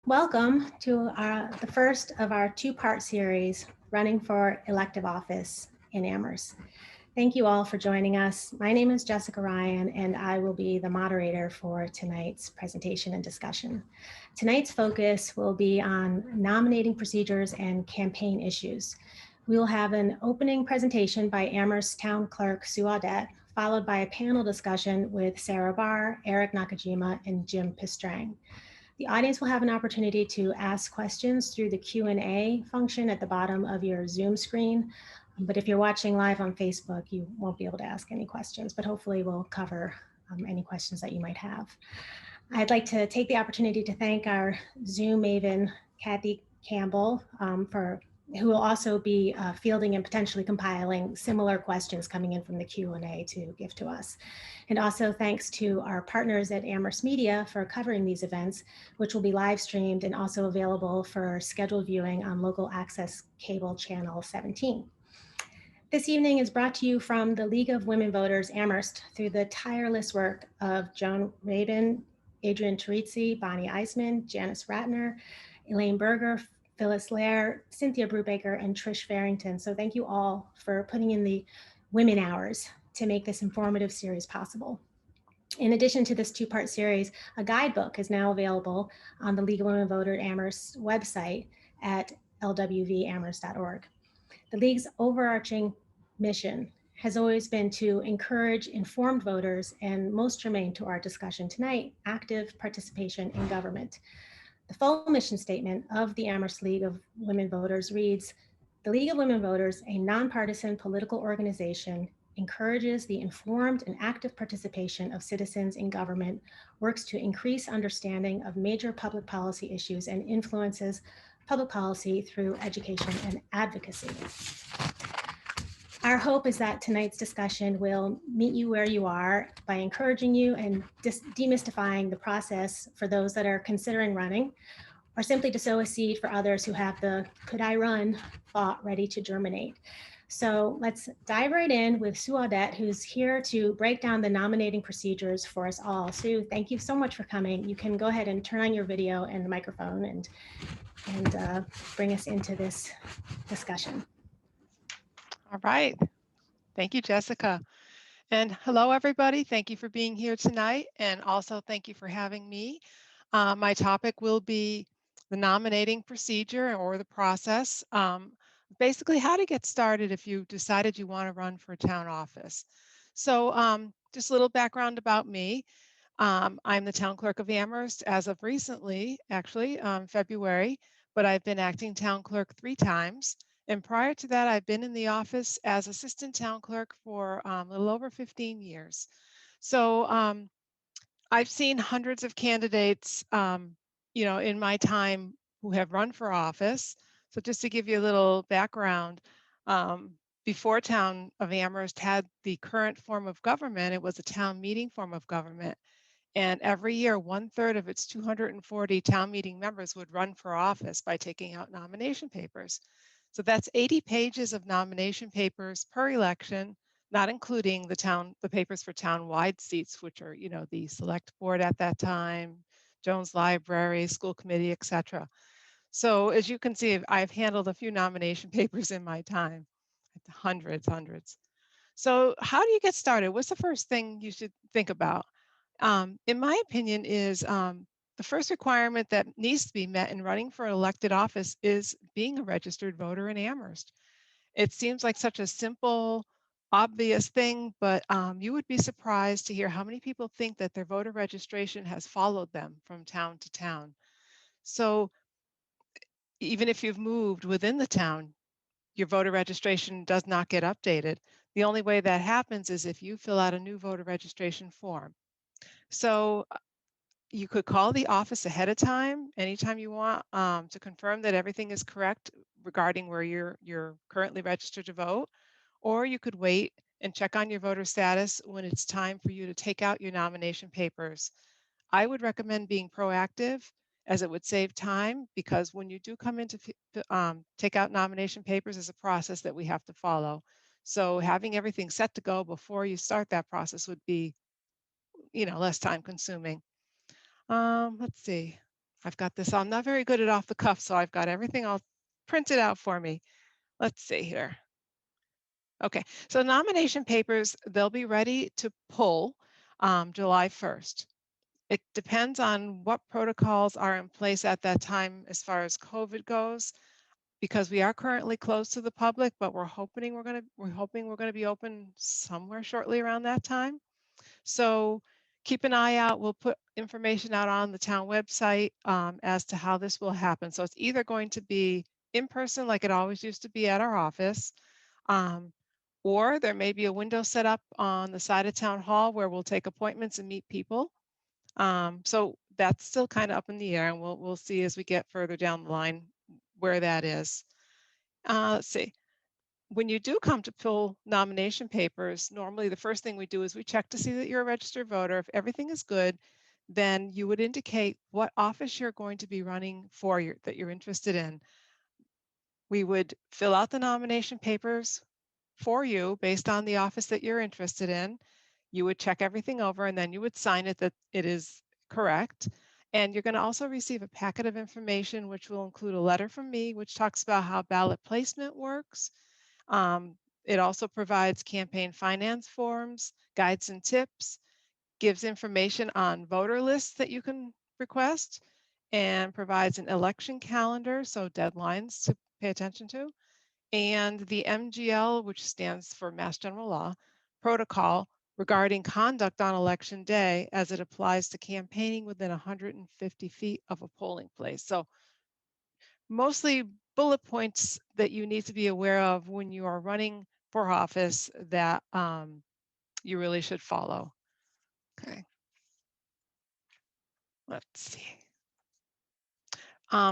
Welcome to the first of our two-part series, Running for Elective Office in Amherst. Thank you all for joining us. My name is Jessica Ryan, and I will be the moderator for tonight's presentation and discussion. Tonight's focus will be on nominating procedures and campaign issues. We will have an opening presentation by Amherst Town Clerk Sue Audette, followed by a panel discussion with Sarah Barr, Eric Nakajima, and Jim Pistrang. The audience will have an opportunity to ask questions through the Q&A function at the bottom of your Zoom screen. But if you're watching live on Facebook, you won't be able to ask any questions, but hopefully we'll cover any questions that you might have. I'd like to take the opportunity to thank our Zoom maven, Kathy Campbell, who will also be fielding and potentially compiling similar questions coming in from the Q&A to give to us. And also thanks to our partners at Amherst Media for covering these events, which will be live streamed and also available for scheduled viewing on local access cable channel 17. This evening is brought to you from the League of Women Voters Amherst through the tireless work of Joan Rabin, Adrienne Terrizzi, Bonnie Eisman, Janice Ratner, Elaine Berger, Phyllis Lair, Cynthia Brubaker, and Trish Farrington. So thank you all for putting in the women hours to make this informative series possible. In addition to this two-part series, a guidebook is now available on the League of Women Voters Amherst website at lwvamherst.org. The League's overarching mission has always been to encourage informed voters and, most germane to our discussion tonight, active participation in government. The full mission statement of the Amherst League of Women Voters reads, "The League of Women Voters, a nonpartisan political organization, encourages the informed and active participation of citizens in government, works to increase understanding of major public policy issues, and influences public policy through education and advocacy." Our hope is that tonight's discussion will meet you where you are by encouraging you and demystifying the process for those that are considering running, or simply to sow a seed for others who have the "could I run" thought ready to germinate. So let's dive right in with Sue Audette, who's here to break down the nominating procedures for us all. Sue, thank you so much for coming. You can go ahead and turn on your video and the microphone and bring us into this discussion. All right. Thank you, Jessica. And hello, everybody. Thank you for being here tonight. And also thank you for having me. My topic will be the nominating procedure or the process. Basically, how to get started if you decided you want to run for a town office. So just a little background about me. I'm the town clerk of Amherst as of recently, actually, February, but I've been acting town clerk 3 times. And prior to that, I've been in the office as assistant town clerk for a little over 15 years. So I've seen hundreds of candidates, in my time who have run for office. So just to give you a little background, before Town of Amherst had the current form of government, it was a town meeting form of government. And every year, 1/3 of its 240 town meeting members would run for office by taking out nomination papers. So that's 80 pages of nomination papers per election, not including the papers for town-wide seats, which are, the select board at that time, Jones Library, school committee, etc. So as you can see, I've handled a few nomination papers in my time, hundreds. So how do you get started? What's the first thing you should think about? In my opinion, is the first requirement that needs to be met in running for elected office is being a registered voter in Amherst. It seems like such a simple, obvious thing, but you would be surprised to hear how many people think that their voter registration has followed them from town to town. So even if you've moved within the town, your voter registration does not get updated. The only way that happens is if you fill out a new voter registration form. So you could call the office ahead of time, anytime you want, to confirm that everything is correct regarding where you're currently registered to vote, or you could wait and check on your voter status when it's time for you to take out your nomination papers. I would recommend being proactive, as it would save time, because when you do come in to take out nomination papers is a process that we have to follow. So having everything set to go before you start that process would be, less time consuming. Let's see. I've got this. I'm not very good at off the cuff, so I've got everything all printed out for me. Let's see here. Okay, so nomination papers, they'll be ready to pull July 1st. It depends on what protocols are in place at that time as far as COVID goes, because we are currently closed to the public, but we're hoping we're going to be open somewhere shortly around that time. So keep an eye out. We'll put information out on the town website as to how this will happen. So it's either going to be in person like it always used to be at our office, um, or there may be a window set up on the side of town hall where we'll take appointments and meet people. So that's still kind of up in the air, and we'll see as we get further down the line where that is. Let's see. When you do come to pull nomination papers, normally the first thing we do is we check to see that you're a registered voter. If everything is good, then you would indicate what office you're going to be running for, that you're interested in. We would fill out the nomination papers for you based on the office that you're interested in. You would check everything over and then you would sign it that it is correct. And you're going to also receive a packet of information, which will include a letter from me, which talks about how ballot placement works. It also provides campaign finance forms, guides and tips, gives information on voter lists that you can request, and provides an election calendar, so deadlines to pay attention to, and the MGL, which stands for Mass General Law, protocol regarding conduct on election day as it applies to campaigning within 150 feet of a polling place. So mostly bullet points that you need to be aware of when you are running for office that you really should follow. Okay, let's see.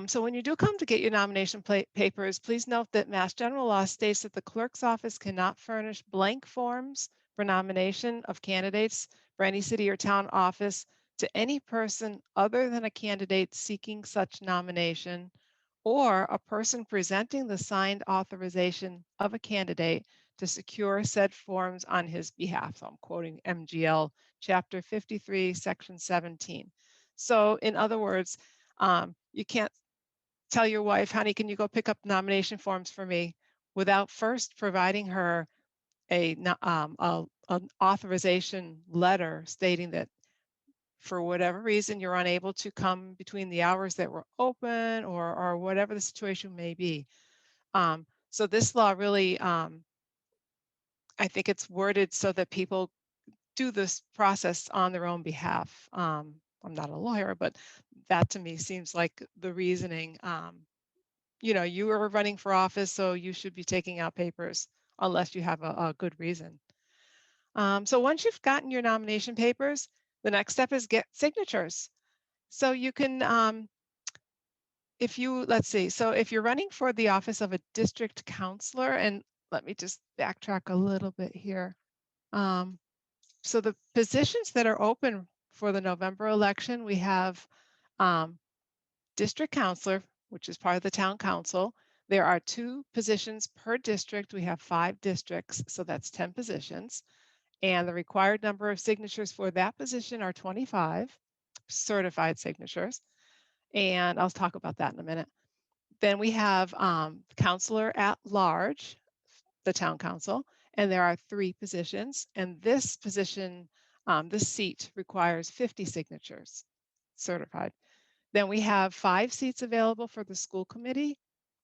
So when you do come to get your nomination papers, please note that Mass General Law states that the clerk's office cannot furnish blank forms for nomination of candidates for any city or town office to any person other than a candidate seeking such nomination or a person presenting the signed authorization of a candidate to secure said forms on his behalf. So I'm quoting MGL Chapter 53, Section 17. So in other words, you can't tell your wife, honey, can you go pick up nomination forms for me without first providing her an authorization letter stating that for whatever reason you're unable to come between the hours that were open or whatever the situation may be. So this law really, I think it's worded so that people do this process on their own behalf. I'm not a lawyer, but that to me seems like the reasoning. You know, you are running for office, so you should be taking out papers unless you have a good reason. So once you've gotten your nomination papers, the next step is get signatures. So you can, let's see, so if you're running for the office of a district counselor, and let me just backtrack a little bit here. So the positions that are open for the November election, we have district counselor, which is part of the town council. There are 2 positions per district. We have 5 districts, so that's 10 positions. And the required number of signatures for that position are 25 certified signatures. And I'll talk about that in a minute. Then we have counselor at large, the town council, and there are 3 positions. And this position, this seat requires 50 signatures certified. Then we have 5 seats available for the school committee,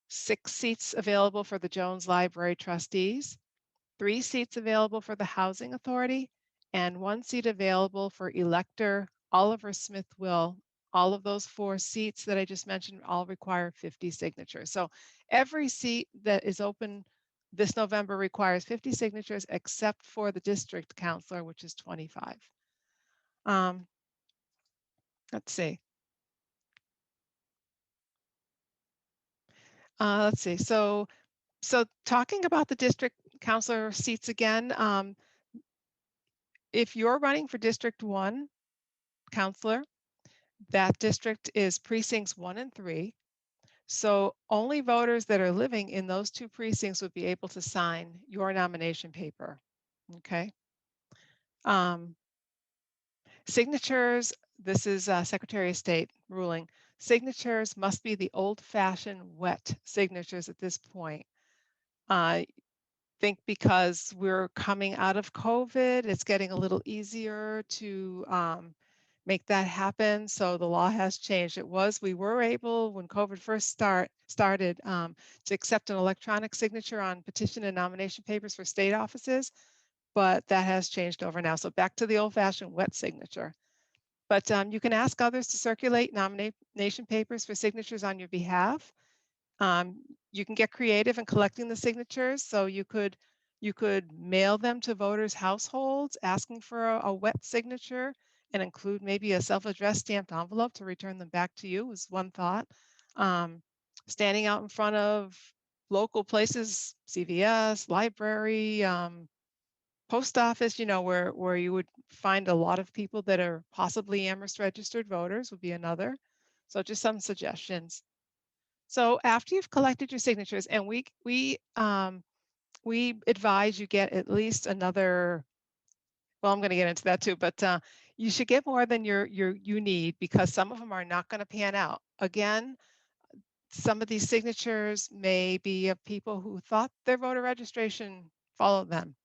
6 seats available for the Jones Library trustees, 3 seats available for the housing authority, and 1 seat available for elector Oliver Smith Will. All of those 4 seats that I just mentioned all require 50 signatures. So every seat that is open this November requires 50 signatures except for the district counselor, which is 25. Let's see. Let's see. So talking about the district counselor seats again, if you're running for District 1 counselor, that district is precincts 1 and 3. So only voters that are living in those 2 precincts would be able to sign your nomination paper. Okay. Signatures, this is Secretary of State ruling. signatures must be the old-fashioned wet signatures at this point. I think because we're coming out of COVID, it's getting a little easier to make that happen. So the law has changed. We were able, when COVID first started, to accept an electronic signature on petition and nomination papers for state offices, but that has changed over now. So back to the old-fashioned wet signature. But you can ask others to circulate nomination papers for signatures on your behalf. You can get creative in collecting the signatures. So you could mail them to voters' households asking for a wet signature and include maybe a self-addressed stamped envelope to return them back to you is one thought. Standing out in front of local places, CVS, library, post office, where you would find a lot of people that are possibly Amherst registered voters would be another. So just some suggestions. So after you've collected your signatures, and we advise you get at least another. Well, I'm going to get into that too, but you should get more than you need, because some of them are not going to pan out. Again, some of these signatures may be of people who thought their voter registration followed them,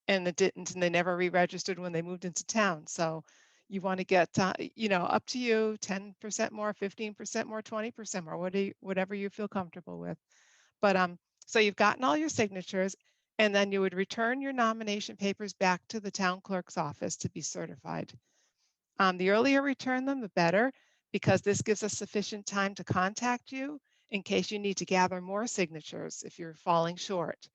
and it didn't, and they never re-registered when they moved into town. So you want to get, up to you, 10% more, 15% more, 20% more, whatever you feel comfortable with. But so you've gotten all your signatures, and then you would return your nomination papers back to the town clerk's office to be certified. The earlier return them, the better, because this gives us sufficient time to contact you in case you need to gather more signatures if you're falling short.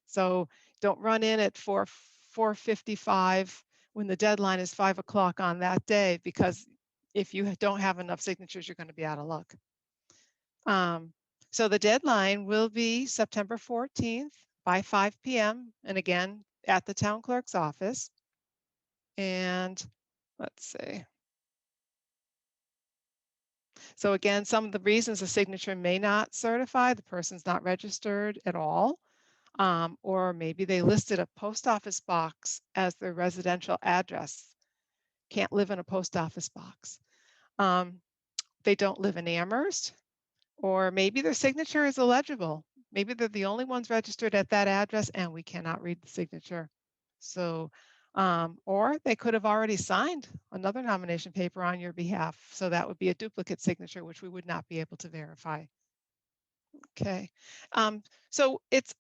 So don't run in at 4:55 when the deadline is 5 o'clock on that day, because if you don't have enough signatures, you're going to be out of luck. So the deadline will be September 14th by 5 p.m. and again at the town clerk's office. And let's see. So again, some of the reasons a signature may not certify, the person's not registered at all, or maybe they listed a post office box as their residential address. Can't live in a post office box. They don't live in Amherst, or maybe their signature is illegible. Maybe they're the only ones registered at that address and we cannot read the signature. So, or they could have already signed another nomination paper on your behalf. So that would be a duplicate signature, which we would not be able to verify. Okay, so it's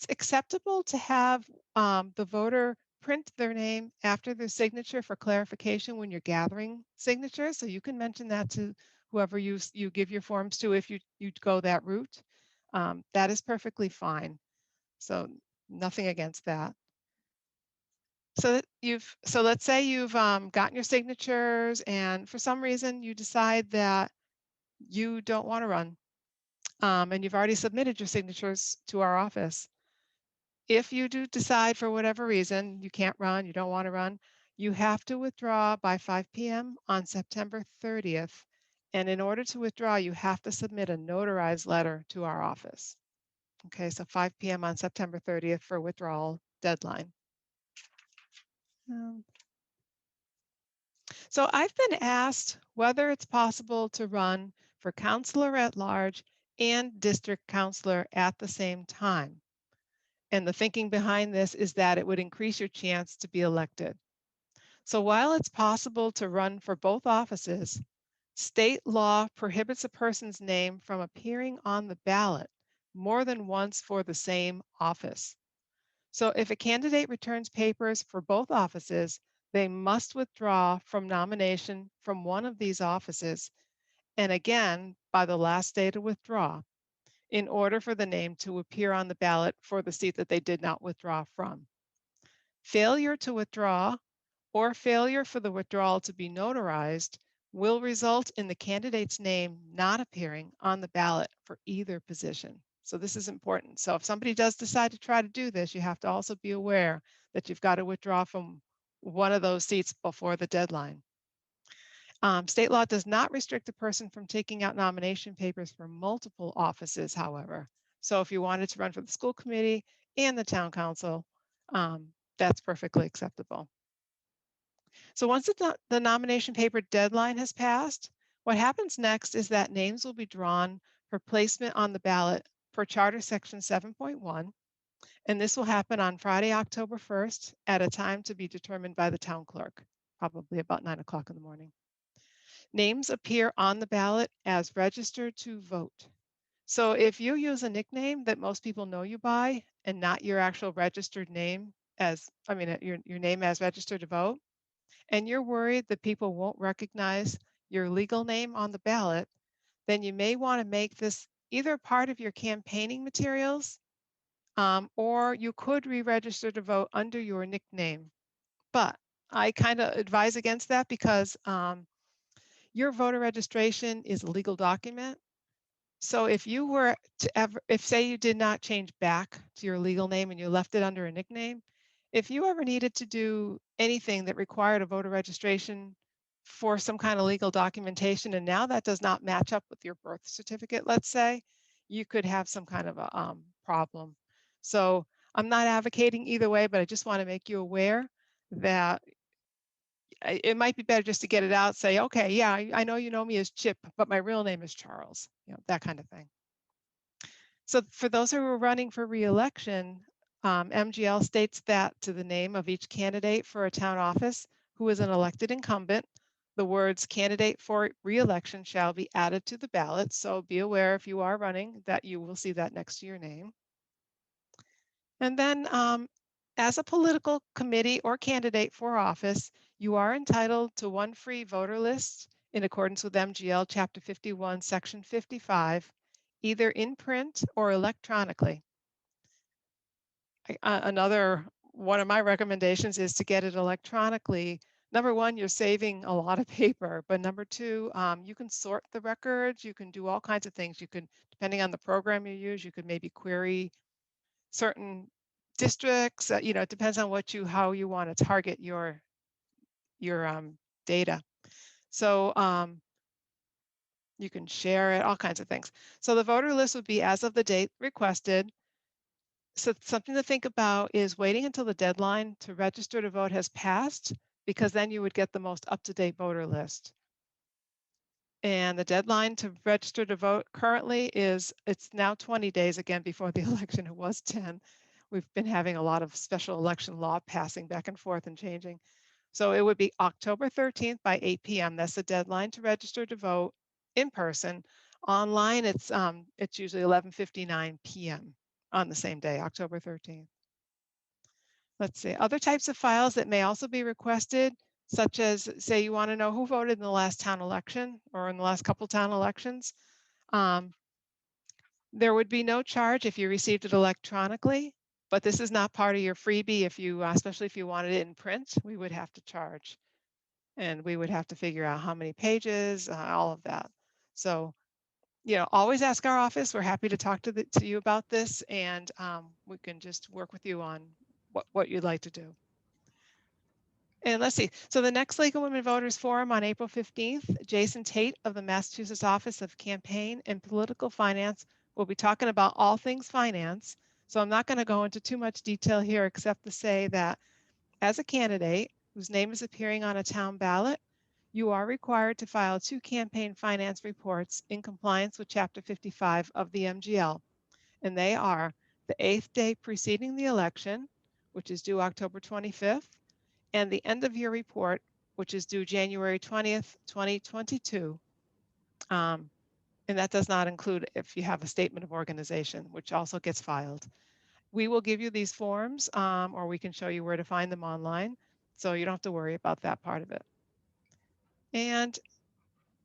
acceptable to have the voter print their name after their signature for clarification when you're gathering signatures. So you can mention that to whoever you give your forms to if you go that route. That is perfectly fine. So nothing against that. So let's say you've gotten your signatures, and for some reason you decide that you don't want to run. And you've already submitted your signatures to our office. If you do decide for whatever reason you can't run, you don't want to run, you have to withdraw by 5 p.m. on September 30th. And in order to withdraw, you have to submit a notarized letter to our office. Okay, so 5 p.m. on September 30th for withdrawal deadline. So I've been asked whether it's possible to run for counselor at large and district counselor at the same time. And the thinking behind this is that it would increase your chance to be elected. So while it's possible to run for both offices, state law prohibits a person's name from appearing on the ballot more than once for the same office. So if a candidate returns papers for both offices, they must withdraw from nomination from one of these offices, and again, by the last day to withdraw, in order for the name to appear on the ballot for the seat that they did not withdraw from. Failure to withdraw or failure for the withdrawal to be notarized will result in the candidate's name not appearing on the ballot for either position. So this is important. So if somebody does decide to try to do this, you have to also be aware that you've got to withdraw from one of those seats before the deadline. State law does not restrict a person from taking out nomination papers for multiple offices, however. So if you wanted to run for the school committee and the town council, that's perfectly acceptable. So once the nomination paper deadline has passed, What happens next is that names will be drawn for placement on the ballot per Charter Section 7.1, and this will happen on Friday, October 1st at a time to be determined by the town clerk, probably about 9 o'clock in the morning. Names appear on the ballot as registered to vote. So if you use a nickname that most people know you by and not your actual registered name your name as registered to vote, and you're worried that people won't recognize your legal name on the ballot, then you may want to make this either part of your campaigning materials, or you could re-register to vote under your nickname. But I kind of advise against that because your voter registration is a legal document. So if you were to ever, if say you did not change back to your legal name and you left it under a nickname, if you ever needed to do anything that required a voter registration for some kind of legal documentation, and now that does not match up with your birth certificate, let's say, you could have some kind of a problem. So I'm not advocating either way, but I just want to make you aware that it might be better just to get it out, say, okay, yeah, I know you know me as Chip, but my real name is Charles, that kind of thing. So for those who are running for re-election, MGL states that to the name of each candidate for a town office who is an elected incumbent, the words candidate for re-election shall be added to the ballot. So be aware if you are running that you will see that next to your name. And then as a political committee or candidate for office, you are entitled to one free voter list in accordance with MGL Chapter 51, Section 55, either in print or electronically. Another one of my recommendations is to get it electronically. Number one, you're saving a lot of paper, but number two, you can sort the records. You can do all kinds of things. You can, depending on the program you use, you could maybe query certain districts. It depends on how you want to target your data. So you can share it, all kinds of things. So the voter list would be as of the date requested. So something to think about is waiting until the deadline to register to vote has passed, because then you would get the most up-to-date voter list. And the deadline to register to vote currently it's now 20 days again before the election. It was 10. We've been having a lot of special election law passing back and forth and changing. So it would be October 13th by 8 p.m. That's the deadline to register to vote in person. Online, it's usually 11:59 p.m. on the same day, October 13th. Let's see, other types of files that may also be requested, such as, say you want to know who voted in the last town election or in the last couple town elections. There would be no charge if you received it electronically, but this is not part of your freebie. If you, especially if you wanted it in print, we would have to charge, and we would have to figure out how many pages, all of that. So, always ask our office. We're happy to talk to you about this, and we can just work with you on what you'd like to do. And let's see, so the next League of Women Voters Forum on April 15th, Jason Tate of the Massachusetts Office of Campaign and Political Finance will be talking about all things finance. So I'm not going to go into too much detail here, except to say that as a candidate whose name is appearing on a town ballot, you are required to file 2 campaign finance reports in compliance with Chapter 55 of the MGL. And they are the 8th day preceding the election, which is due October 25th, and the end of year report, which is due January 20th, 2022. And that does not include if you have a statement of organization, which also gets filed. We will give you these forms, or we can show you where to find them online, so you don't have to worry about that part of it. And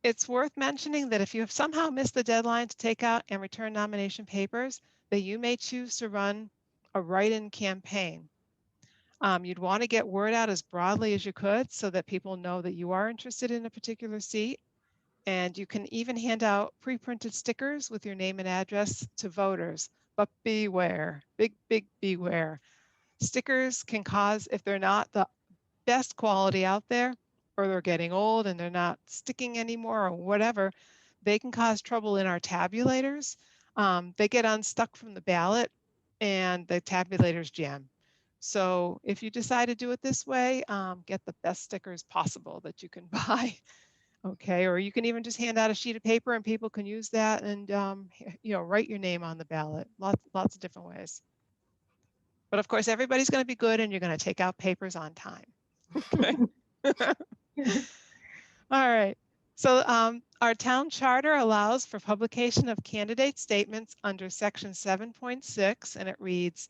it's worth mentioning that if you have somehow missed the deadline to take out and return nomination papers, that you may choose to run a write-in campaign. You'd want to get word out as broadly as you could so that people know that you are interested in a particular seat. And you can even hand out pre-printed stickers with your name and address to voters. But beware, big beware. Stickers can cause, if they're not the best quality out there, or they're getting old and they're not sticking anymore or whatever, they can cause trouble in our tabulators. They get unstuck from the ballot and the tabulators jam. So if you decide to do it this way, get the best stickers possible that you can buy. Okay, or you can even just hand out a sheet of paper and people can use that and write your name on the ballot. Lots of different ways. But of course, everybody's going to be good and you're going to take out papers on time. Okay. All right. So our town charter allows for publication of candidate statements under section 7.6, and it reads,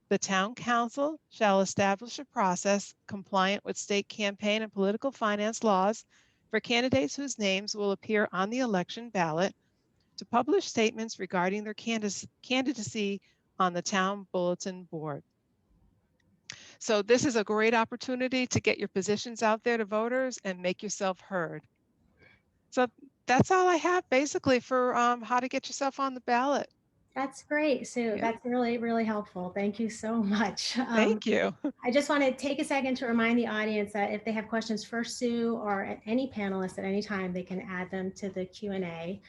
the town council shall establish a process compliant with state campaign and political finance laws for candidates whose names will appear on the election ballot to publish statements regarding their candidacy on the town bulletin board. So this is a great opportunity to get your positions out there to voters and make yourself heard. So that's all I have basically for how to get yourself on the ballot. That's great, Sue. Yeah. That's really, really helpful. Thank you so much. Thank you. I just want to take a second to remind the audience that if they have questions for Sue or any panelist at any time, they can add them to the Q&A.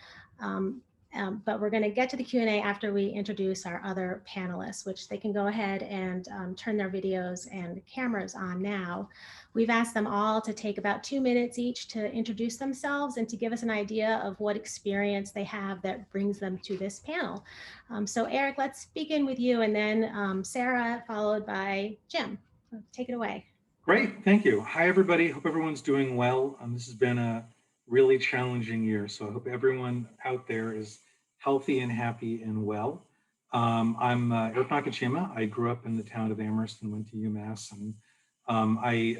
But we're going to get to the Q&A after we introduce our other panelists, which they can go ahead and turn their videos and cameras on now. We've asked them all to take about 2 minutes each to introduce themselves and to give us an idea of what experience they have that brings them to this panel. So Eric, let's begin with you, and then Sarah, followed by Jim. So take it away. Great, thank you. Hi, everybody. Hope everyone's doing well. This has been a really challenging year, so I hope everyone out there is healthy and happy and well. I'm Eric Nakajima. I grew up in the town of Amherst and went to UMass, and I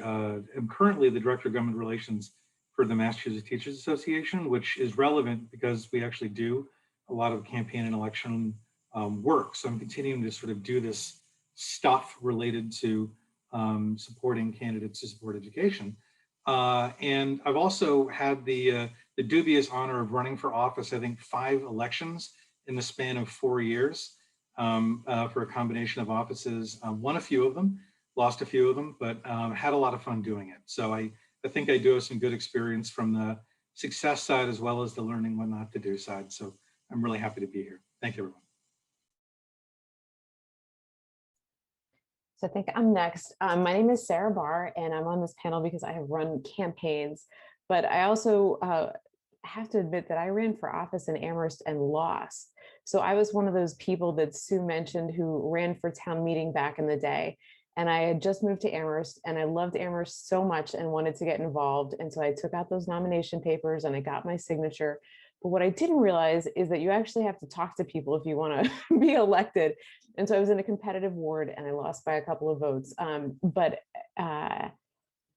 am currently the Director of Government Relations for the Massachusetts Teachers Association, which is relevant because we actually do a lot of campaign and election work. So I'm continuing to sort of do this stuff related to supporting candidates to support education. And I've also had the dubious honor of running for office, I think 5 elections in the span of 4 years for a combination of offices. Won a few of them, lost a few of them, but had a lot of fun doing it. So I think I do have some good experience from the success side as well as the learning what not to do side. So I'm really happy to be here. Thank you, everyone. So I think I'm next. My name is Sarah Barr, and I'm on this panel because I have run campaigns, but I also have to admit that I ran for office in Amherst and lost. So I was one of those people that Sue mentioned who ran for town meeting back in the day. And I had just moved to Amherst, and I loved Amherst so much and wanted to get involved. And so I took out those nomination papers and I got my signature. But what I didn't realize is that you actually have to talk to people if you want to be elected. And so I was in a competitive ward and I lost by a couple of votes. But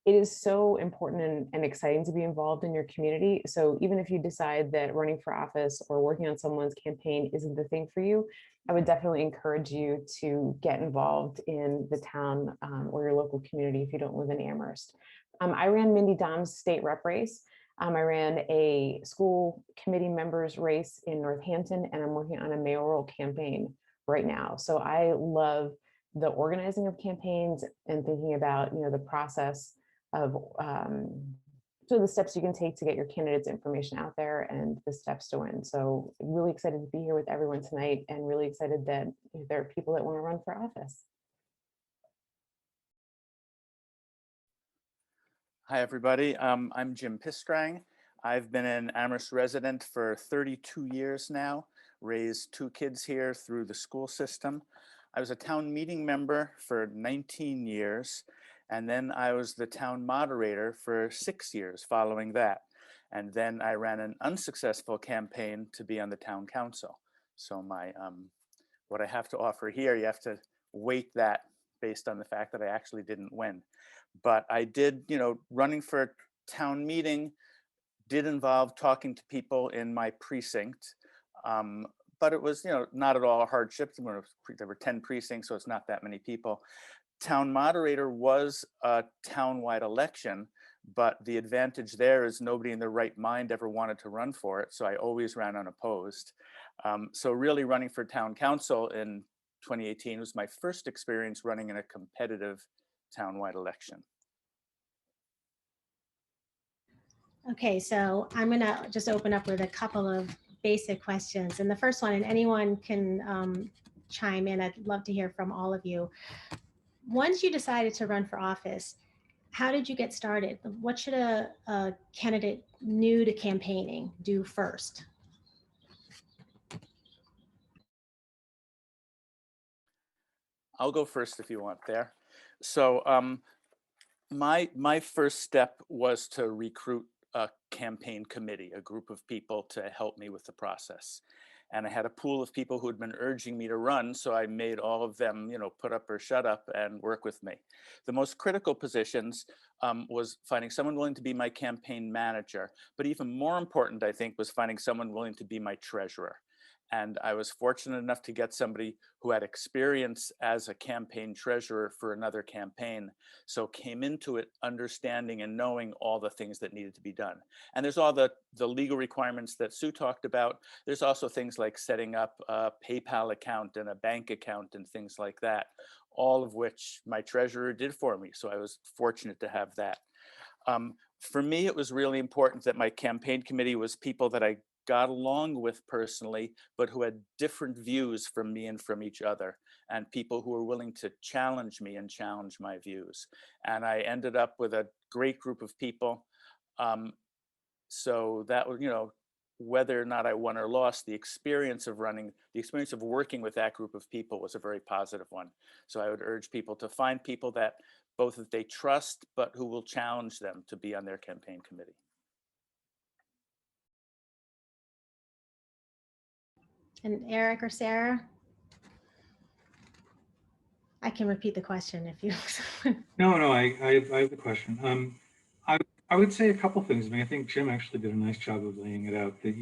it is so important and exciting to be involved in your community. So even if you decide that running for office or working on someone's campaign isn't the thing for you, I would definitely encourage you to get involved in the town or your local community if you don't live in Amherst. I ran Mindy Dom's state rep race. I ran a school committee members race in Northampton, and I'm working on a mayoral campaign right now. So I love the organizing of campaigns and thinking about, the process of so the steps you can take to get your candidates' information out there and the steps to win. So really excited to be here with everyone tonight, and really excited that there are people that want to run for office. Hi, everybody. I'm Jim Pistrang. I've been an Amherst resident for 32 years now, raised 2 kids here through the school system. I was a town meeting member for 19 years, and then I was the town moderator for 6 years following that. And then I ran an unsuccessful campaign to be on the town council. So my what I have to offer here, you have to weight that based on the fact that I actually didn't win. But I did, running for a town meeting did involve talking to people in my precinct. But it was, not at all a hardship. There were 10 precincts, so it's not that many people. Town moderator was a town-wide election, but the advantage there is nobody in their right mind ever wanted to run for it. So I always ran unopposed. So really running for town council in 2018 was my first experience running in a competitive town-wide election. Okay, so I'm gonna just open up with a couple of basic questions. And the first one, and anyone can chime in, I'd love to hear from all of you. Once you decided to run for office, how did you get started? What should a candidate new to campaigning do first? I'll go first if you want there. So my first step was to recruit a campaign committee, a group of people to help me with the process. And I had a pool of people who had been urging me to run, so I made all of them, put up or shut up and work with me. The most critical positions was finding someone willing to be my campaign manager, but even more important, I think, was finding someone willing to be my treasurer. And I was fortunate enough to get somebody who had experience as a campaign treasurer for another campaign. So came into it understanding and knowing all the things that needed to be done. And there's all the legal requirements that Sue talked about. There's also things like setting up a PayPal account and a bank account and things like that, all of which my treasurer did for me. So I was fortunate to have that. For me, it was really important that my campaign committee was people that I got along with personally, but who had different views from me and from each other, and people who were willing to challenge me and challenge my views. And I ended up with a great group of people. So that was, whether or not I won or lost, the experience of running, the experience of working with that group of people was a very positive one. So I would urge people to find people that both that they trust, but who will challenge them to be on their campaign committee. And Eric or Sarah? I can repeat the question if you. No, I have the question. I would say a couple things. I mean, I think Jim actually did a nice job of laying it out. That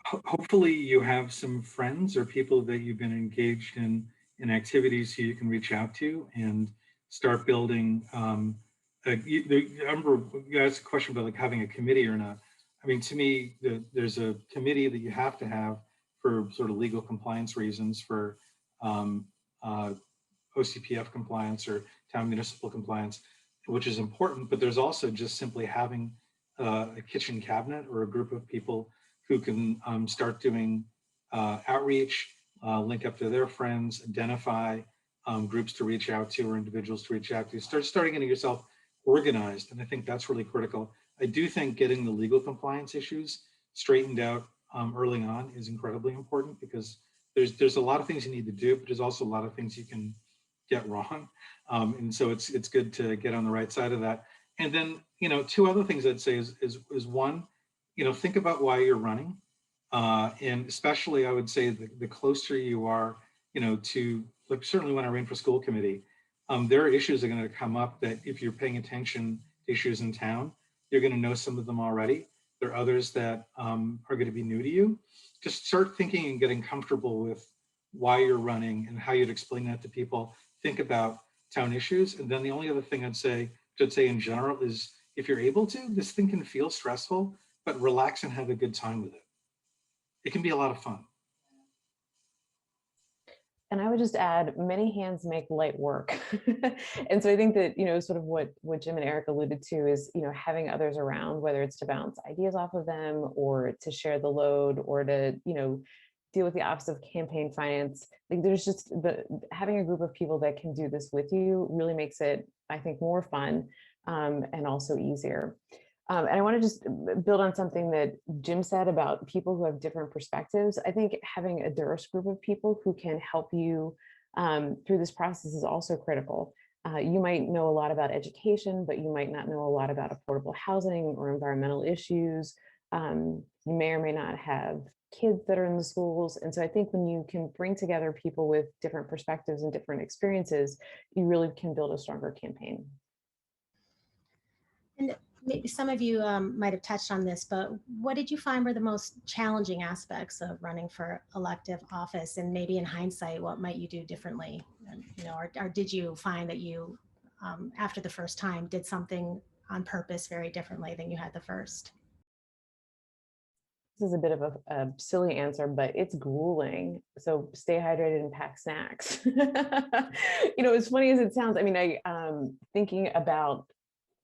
hopefully you have some friends or people that you've been engaged in activities so you can reach out to and start building. I remember you asked a question about like having a committee or not. I mean, to me, there's a committee that you have to have for sort of legal compliance reasons for OCPF compliance or town municipal compliance, which is important, but there's also just simply having a kitchen cabinet or a group of people who can start doing outreach, link up to their friends, identify groups to reach out to or individuals to reach out to, starting getting yourself organized. And I think that's really critical. I do think getting the legal compliance issues straightened out early on is incredibly important because there's a lot of things you need to do, but there's also a lot of things you can get wrong. And so it's good to get on the right side of that. And then, two other things I'd say is one, think about why you're running. And especially I would say the closer you are, to like certainly when I ran for school committee, there are issues that are going to come up that if you're paying attention to issues in town, you're going to know some of them already. There are others that are going to be new to you. Just start thinking and getting comfortable with why you're running and how you'd explain that to people. Think about town issues. And then the only other thing I'd say in general is if you're able to, this thing can feel stressful, but relax and have a good time with it. It can be a lot of fun. And I would just add, many hands make light work. And so I think that, sort of what Jim and Eric alluded to is, having others around, whether it's to bounce ideas off of them or to share the load or to, deal with the Office of Campaign Finance. Like there's just having a group of people that can do this with you really makes it, I think, more fun and also easier. And I want to just build on something that Jim said about people who have different perspectives. I think having a diverse group of people who can help you through this process is also critical. You might know a lot about education, but you might not know a lot about affordable housing or environmental issues. You may or may not have kids that are in the schools. And so I think when you can bring together people with different perspectives and different experiences, you really can build a stronger campaign. And maybe some of you might have touched on this, but what did you find were the most challenging aspects of running for elective office? And maybe in hindsight, what might you do differently? Or did you find that you, after the first time, did something on purpose very differently than you had the first? This is a bit of a silly answer, but it's grueling. So stay hydrated and pack snacks. As funny as it sounds, I mean, thinking about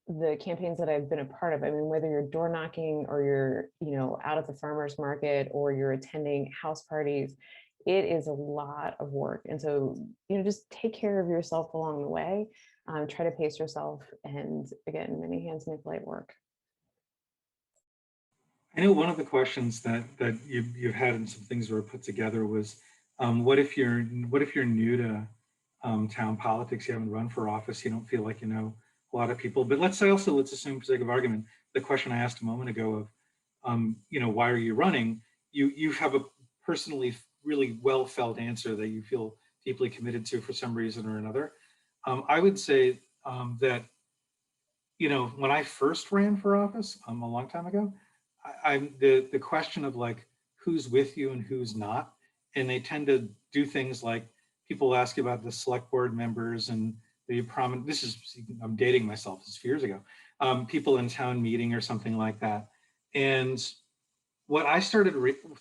the campaigns that I've been a part of, I mean, whether you're door knocking or you're, out at the farmer's market or you're attending house parties, it is a lot of work. And so, just take care of yourself along the way. Try to pace yourself, and again, many hands make light work. I know one of the questions that you've had and some things that were put together was, what if you're new to town politics, you haven't run for office, you don't feel like you know a lot of people. But let's assume for sake of argument, the question I asked a moment ago of, why are you running? You have a personally really well felt answer that you feel deeply committed to for some reason or another. I would say that, when I first ran for office a long time ago, I'm the question of like who's with you and who's not, and they tend to do things like people ask you about the select board members and the prominent. This is, I'm dating myself. This is a few years ago. People in town meeting or something like that, and what I started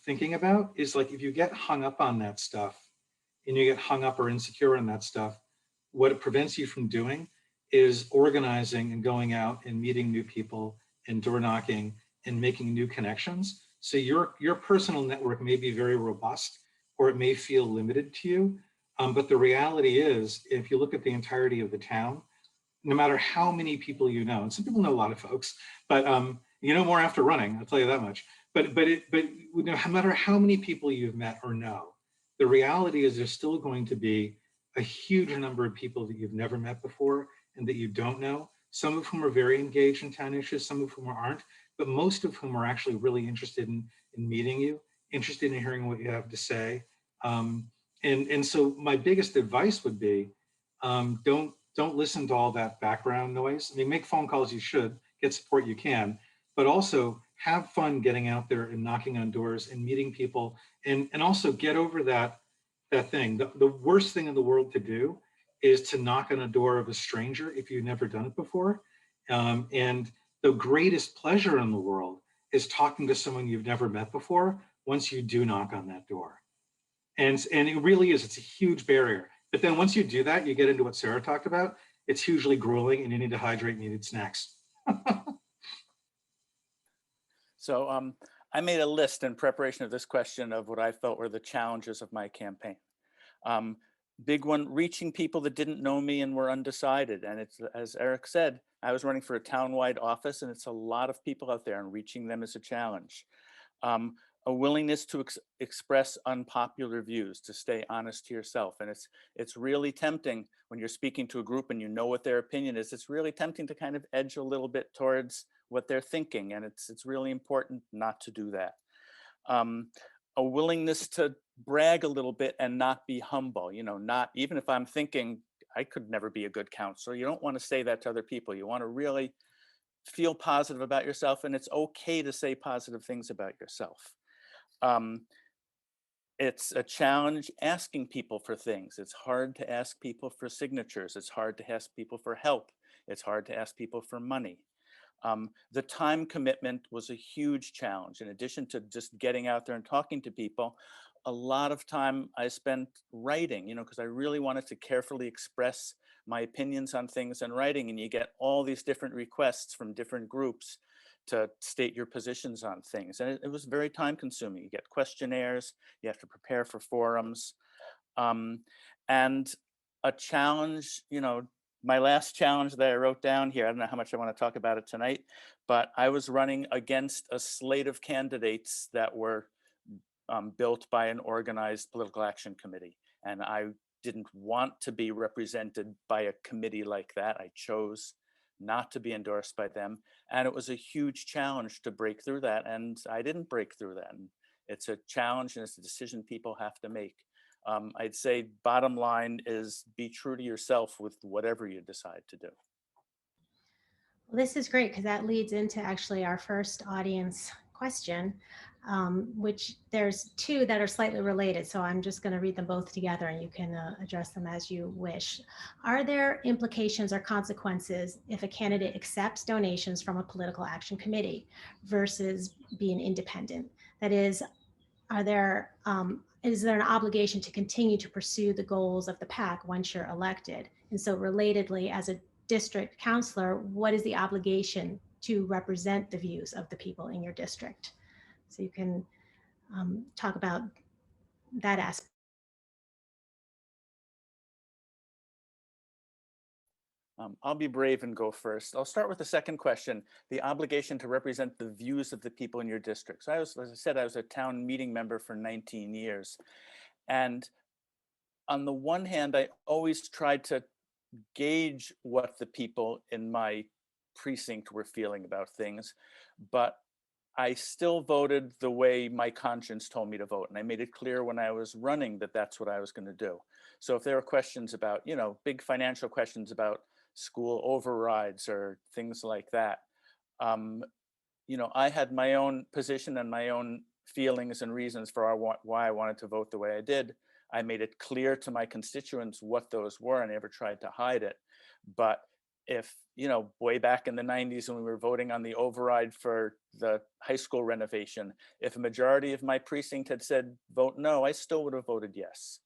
thinking about is like if you get hung up on that stuff and you get hung up or insecure on that stuff, what it prevents you from doing is organizing and going out and meeting new people and door knocking and making new connections. So your personal network may be very robust or it may feel limited to you. But the reality is, if you look at the entirety of the town, no matter how many people you know, and some people know a lot of folks, but you know more after running, I'll tell you that much. But no matter how many people you've met or know, the reality is there's still going to be a huge number of people that you've never met before and that you don't know, some of whom are very engaged in town issues, some of whom aren't, but most of whom are actually really interested in meeting you, interested in hearing what you have to say. And so my biggest advice would be, don't listen to all that background noise. I mean, make phone calls, you should, get support you can, but also have fun getting out there and knocking on doors and meeting people, and also get over that thing. The worst thing in the world to do is to knock on a door of a stranger if you've never done it before. And the greatest pleasure in the world is talking to someone you've never met before once you do knock on that door. And it really is, it's a huge barrier. But then once you do that, you get into what Sarah talked about. It's hugely grueling and you need to hydrate and you need snacks. So I made a list in preparation of this question of what I felt were the challenges of my campaign. Big one, reaching people that didn't know me and were undecided. And it's, as Eric said, I was running for a town-wide office and it's a lot of people out there and reaching them is a challenge. A willingness to express unpopular views, to stay honest to yourself. And it's really tempting when you're speaking to a group and you know what their opinion is, it's really tempting to kind of edge a little bit towards what they're thinking. And it's really important not to do that. A willingness to brag a little bit and not be humble, not, even if I'm thinking I could never be a good counselor, you don't want to say that to other people. You want to really feel positive about yourself, and it's okay to say positive things about yourself. It's a challenge asking people for things. It's hard to ask people for signatures. It's hard to ask people for help. It's hard to ask people for money. The time commitment was a huge challenge. In addition to just getting out there and talking to people, a lot of time I spent writing, because I really wanted to carefully express my opinions on things in writing, and you get all these different requests from different groups to state your positions on things. And it was very time consuming. You get questionnaires, you have to prepare for forums. And a challenge, my last challenge that I wrote down here, I don't know how much I want to talk about it tonight, but I was running against a slate of candidates that were built by an organized political action committee. And I didn't want to be represented by a committee like that. I chose not to be endorsed by them. And it was a huge challenge to break through that. And I didn't break through that. And it's a challenge and it's a decision people have to make. I'd say bottom line is be true to yourself with whatever you decide to do. Well, this is great because that leads into actually our first audience question, which there's two that are slightly related. So I'm just going to read them both together and you can address them as you wish. Are there implications or consequences if a candidate accepts donations from a political action committee versus being independent? That is, is there an obligation to continue to pursue the goals of the PAC once you're elected? And so relatedly, as a district counselor, what is the obligation to represent the views of the people in your district? So you can talk about that aspect. I'll be brave and go first. I'll start with the second question, the obligation to represent the views of the people in your district. So as I said, I was a town meeting member for 19 years. And on the one hand, I always tried to gauge what the people in my precinct were feeling about things, but I still voted the way my conscience told me to vote. And I made it clear when I was running that that's what I was going to do. So if there were questions about, big financial questions about school overrides or things like that, I had my own position and my own feelings and reasons for why I wanted to vote the way I did. I made it clear to my constituents what those were, and I never tried to hide it. But if, way back in the 90s when we were voting on the override for the high school renovation, if a majority of my precinct had said vote no, I still would have voted yes.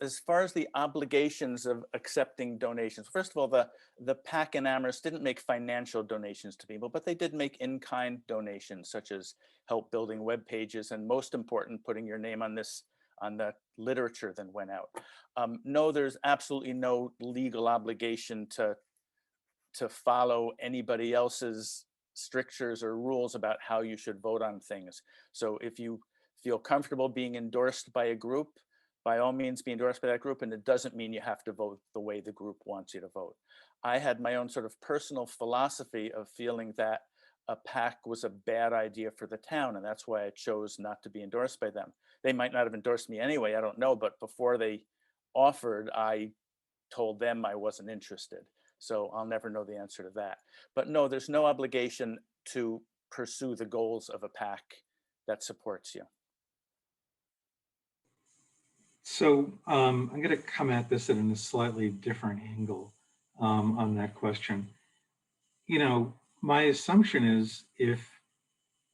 As far as the obligations of accepting donations, first of all, the PAC in Amherst didn't make financial donations to people, but they did make in-kind donations, such as help building web pages, and most important, putting your name on the literature that went out. No, there's absolutely no legal obligation to follow anybody else's strictures or rules about how you should vote on things. So if you feel comfortable being endorsed by a group, by all means be endorsed by that group, and it doesn't mean you have to vote the way the group wants you to vote. I had my own sort of personal philosophy of feeling that a PAC was a bad idea for the town, and that's why I chose not to be endorsed by them. They might not have endorsed me anyway, I don't know, but before they offered, I told them I wasn't interested. So I'll never know the answer to that. But no, there's no obligation to pursue the goals of a PAC that supports you. So I'm going to come at this at a slightly different angle on that question. My assumption is if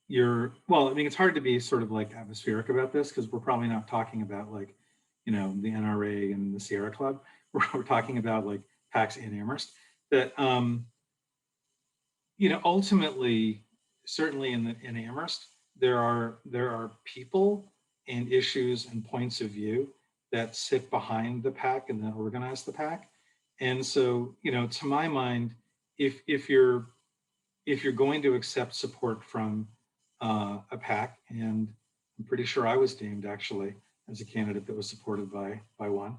it's hard to be sort of like atmospheric about this because we're probably not talking about like, the NRA and the Sierra Club. We're talking about like PACs in Amherst that, ultimately, certainly in Amherst, there are people and issues and points of view that sit behind the PAC and that organize the PAC. And so, to my mind, if you're going to accept support from a PAC, and I'm pretty sure I was named actually as a candidate that was supported by one,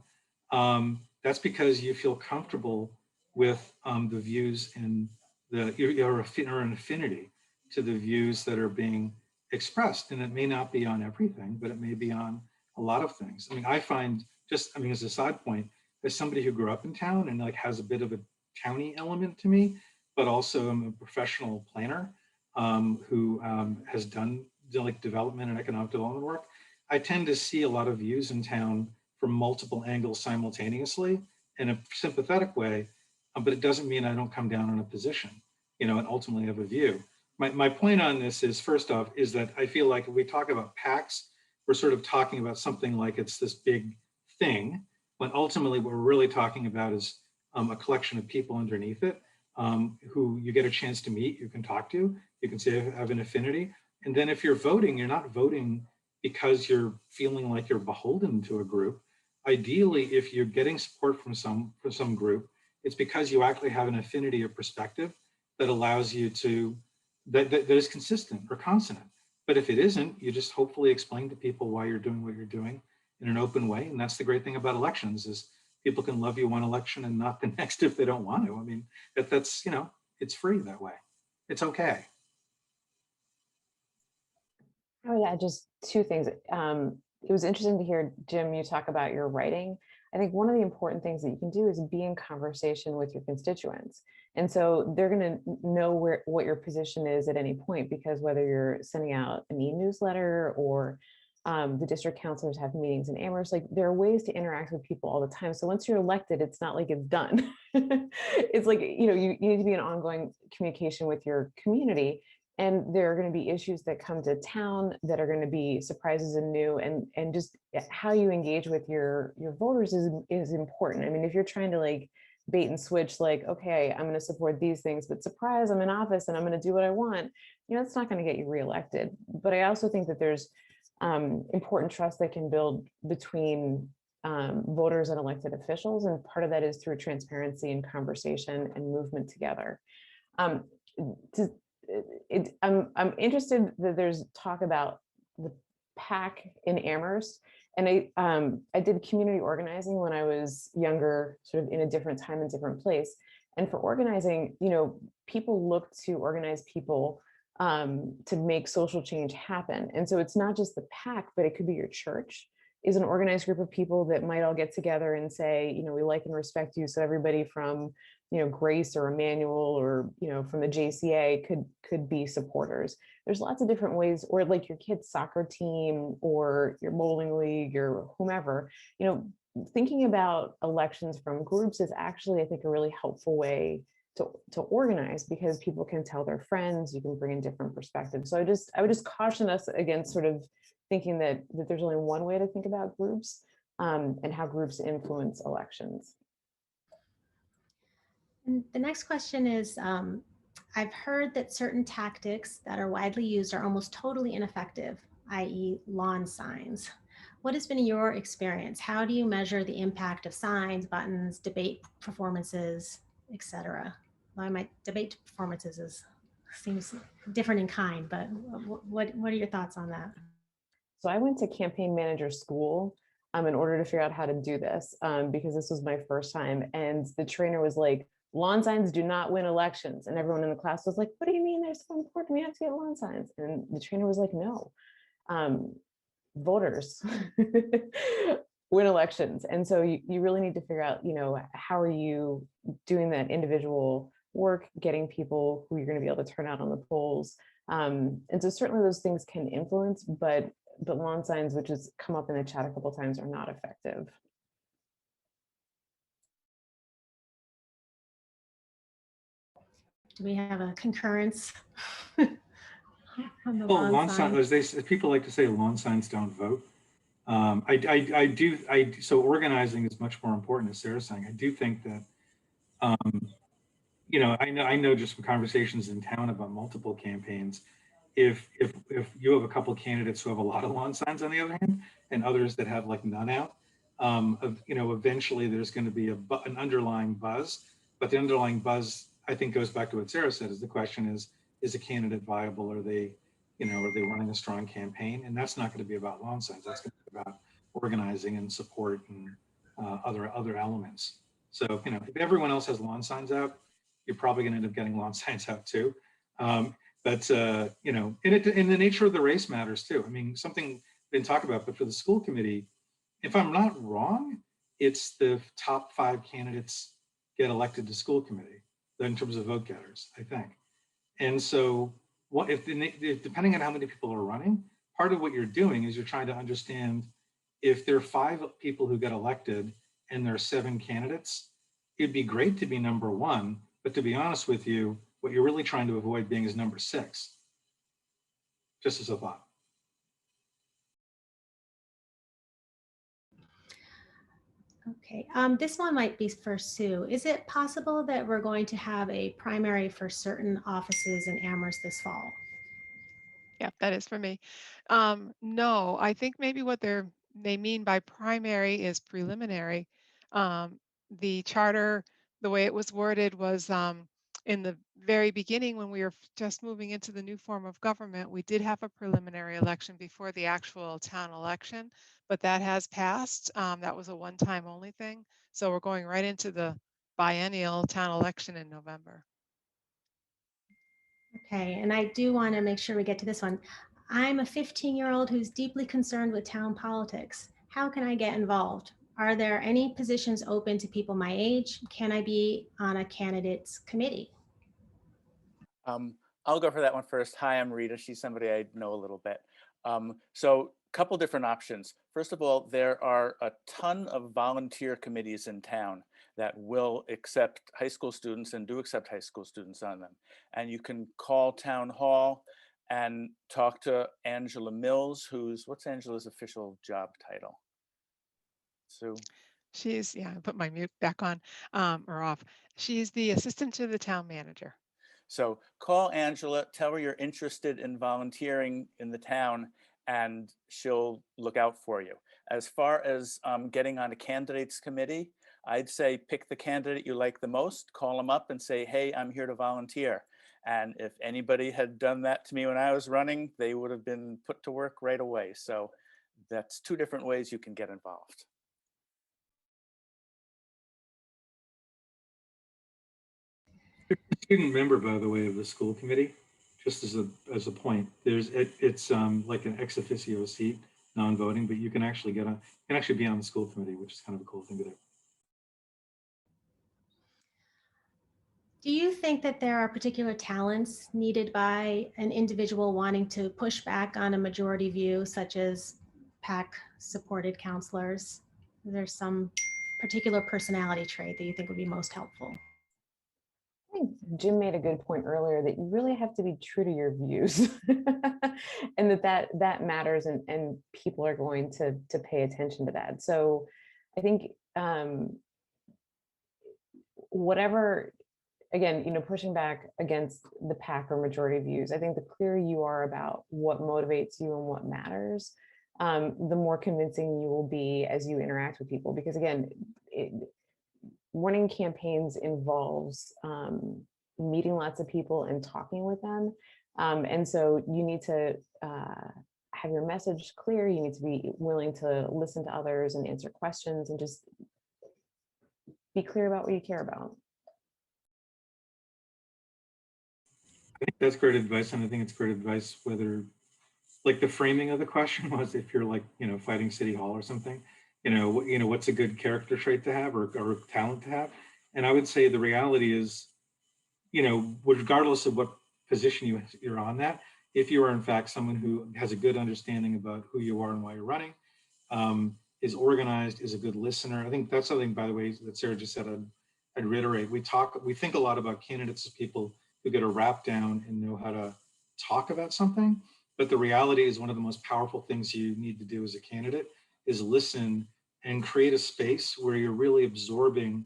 that's because you feel comfortable with the views and you're an affinity to the views that are being expressed. And it may not be on everything, but it may be on a lot of things. I find as a side point, as somebody who grew up in town and like has a bit of a towny element to me, but also I'm a professional planner who has done like development and economic development work. I tend to see a lot of views in town from multiple angles simultaneously in a sympathetic way, but it doesn't mean I don't come down on a position, and ultimately have a view. My point on this is, first off, is that I feel like if we talk about PACs, we're sort of talking about something like it's this big thing, when ultimately what we're really talking about is a collection of people underneath it who you get a chance to meet, you can talk to, you can say I have an affinity. And then if you're voting, you're not voting because you're feeling like you're beholden to a group. Ideally, if you're getting support from some group, it's because you actually have an affinity or perspective that allows you to, that is consistent or consonant. But if it isn't, you just hopefully explain to people why you're doing what you're doing in an open way. And that's the great thing about elections is people can love you one election and not the next if they don't want to. That's, it's free that way. It's okay. Oh yeah, just two things. It was interesting to hear, Jim, you talk about your writing. I think one of the important things that you can do is be in conversation with your constituents. And so they're going to know what your position is at any point, because whether you're sending out an e-newsletter or the district councilors have meetings in Amherst, like there are ways to interact with people all the time. So once you're elected, it's not like it's done. It's like, you need to be in ongoing communication with your community. And there are going to be issues that come to town that are going to be surprises and new, and just how you engage with your voters is important. If you're trying to like bait and switch, like, okay, I'm going to support these things, but surprise, I'm in office and I'm going to do what I want, it's not going to get you reelected. But I also think that there's important trust that can build between voters and elected officials. And part of that is through transparency and conversation and movement together. Um, I'm interested that there's talk about the PAC in Amherst. And I did community organizing when I was younger, sort of in a different time and different place. And for organizing, people look to organize people to make social change happen. And so it's not just the PAC, but it could be your church is an organized group of people that might all get together and say, we like and respect you. So everybody from, Grace or Emmanuel or, from the JCA could be supporters. There's lots of different ways, or like your kid's soccer team or your bowling league or whomever, thinking about elections from groups is actually, I think, a really helpful way to organize, because people can tell their friends, you can bring in different perspectives. So I would just caution us against sort of thinking that there's only one way to think about groups and how groups influence elections. And the next question is, I've heard that certain tactics that are widely used are almost totally ineffective, i.e. lawn signs. What has been your experience? How do you measure the impact of signs, buttons, debate performances, etc.? Well, my debate performances seems different in kind, but what are your thoughts on that? So I went to campaign manager school in order to figure out how to do this because this was my first time. And the trainer was like, lawn signs do not win elections. And everyone in the class was like, what do you mean they're so important? We have to get lawn signs. And the trainer was like, no, voters win elections. And so you really need to figure out, how are you doing that individual work, getting people who you're going to be able to turn out on the polls. And so certainly those things can influence, but lawn signs, which has come up in the chat a couple of times, are not effective. Do we have a concurrence? On the Well, lawn signs? signs, as people like to say, lawn signs don't vote. So organizing is much more important, as Sarah's saying. I do think that, I know just from conversations in town about multiple campaigns, if you have a couple of candidates who have a lot of lawn signs on the other hand, and others that have like none out, eventually there's going to be an underlying buzz. But the underlying buzz, I think, goes back to what Sarah said: is the question is a candidate viable? Are they running a strong campaign? And that's not going to be about lawn signs. That's going to be about organizing and support and other elements. So if everyone else has lawn signs out, you're probably going to end up getting lawn signs out too. But and the nature of the race matters too. I mean, something been talked about, but for the school committee, if I'm not wrong, it's the top 5 candidates get elected to school committee in terms of vote getters, I think. And so, what if depending on how many people are running, part of what you're doing is you're trying to understand if there are 5 people who get elected and there are 7 candidates, it'd be great to be number 1, but to be honest with you, what you're really trying to avoid being is number 6. Just as a thought. Okay, this one might be for Sue. Is it possible that we're going to have a primary for certain offices in Amherst this fall? Yeah, that is for me. No, I think maybe what they mean by primary is preliminary. The charter, the way it was worded was in the very beginning when we were just moving into the new form of government, we did have a preliminary election before the actual town election, but that has passed. That was a one-time only thing. So we're going right into the biennial town election in November. Okay, and I do want to make sure we get to this one. I'm a 15-year-old who's deeply concerned with town politics. How can I get involved? Are there any positions open to people my age? Can I be on a candidates committee? I'll go for that one first. Hi, I'm Rita. She's somebody I know a little bit. So a couple different options. First of all, there are a ton of volunteer committees in town that will accept high school students and do accept high school students on them. And you can call town hall and talk to Angela Mills, what's Angela's official job title? Sue? She's, yeah, I put my mute back on or off. She's the assistant to the town manager. So call Angela, tell her you're interested in volunteering in the town, and she'll look out for you. As far as getting on a candidates committee, I'd say pick the candidate you like the most, call them up and say, hey, I'm here to volunteer. And if anybody had done that to me when I was running, they would have been put to work right away. So that's two different ways you can get involved. Student member, by the way, of the school committee, just as a point, it's like an ex officio seat, non-voting, but you can actually be on the school committee, which is kind of a cool thing to do. Do you think that there are particular talents needed by an individual wanting to push back on a majority view, such as PAC supported counselors? Is there some particular personality trait that you think would be most helpful? I think Jim made a good point earlier that you really have to be true to your views and that matters, and people are going to pay attention to that. So I think whatever, again, pushing back against the PAC or majority views, I think the clearer you are about what motivates you and what matters, the more convincing you will be as you interact with people. Because again, running campaigns involves meeting lots of people and talking with them. And so you need to have your message clear. You need to be willing to listen to others and answer questions and just be clear about what you care about. I think that's great advice, and I think it's great advice whether, like, the framing of the question was if you're like, fighting City Hall or something, what's a good character trait to have or talent to have? And I would say the reality is, regardless of what position you're on that, if you are in fact someone who has a good understanding about who you are and why you're running, is organized, is a good listener. I think that's something, by the way, that Sarah just said, I'd reiterate. We think a lot about candidates as people who get a rap down and know how to talk about something. But the reality is one of the most powerful things you need to do as a candidate is listen and create a space where you're really absorbing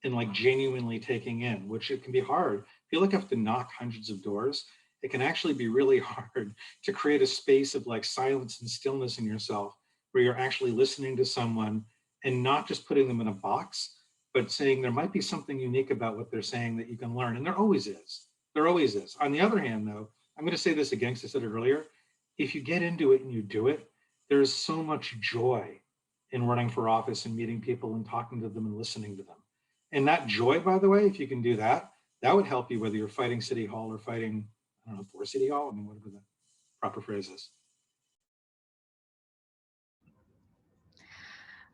and like genuinely taking in, which it can be hard. If you have to knock hundreds of doors, it can actually be really hard to create a space of like silence and stillness in yourself where you're actually listening to someone and not just putting them in a box, but saying there might be something unique about what they're saying that you can learn. And there always is. There always is. On the other hand, though, I'm going to say this again, because I said it earlier. If you get into it and you do it, there's so much joy in running for office and meeting people and talking to them and listening to them. And that joy, by the way, if you can do that, that would help you whether you're fighting City Hall or fighting, I don't know, for City Hall. I mean, whatever the proper phrase is.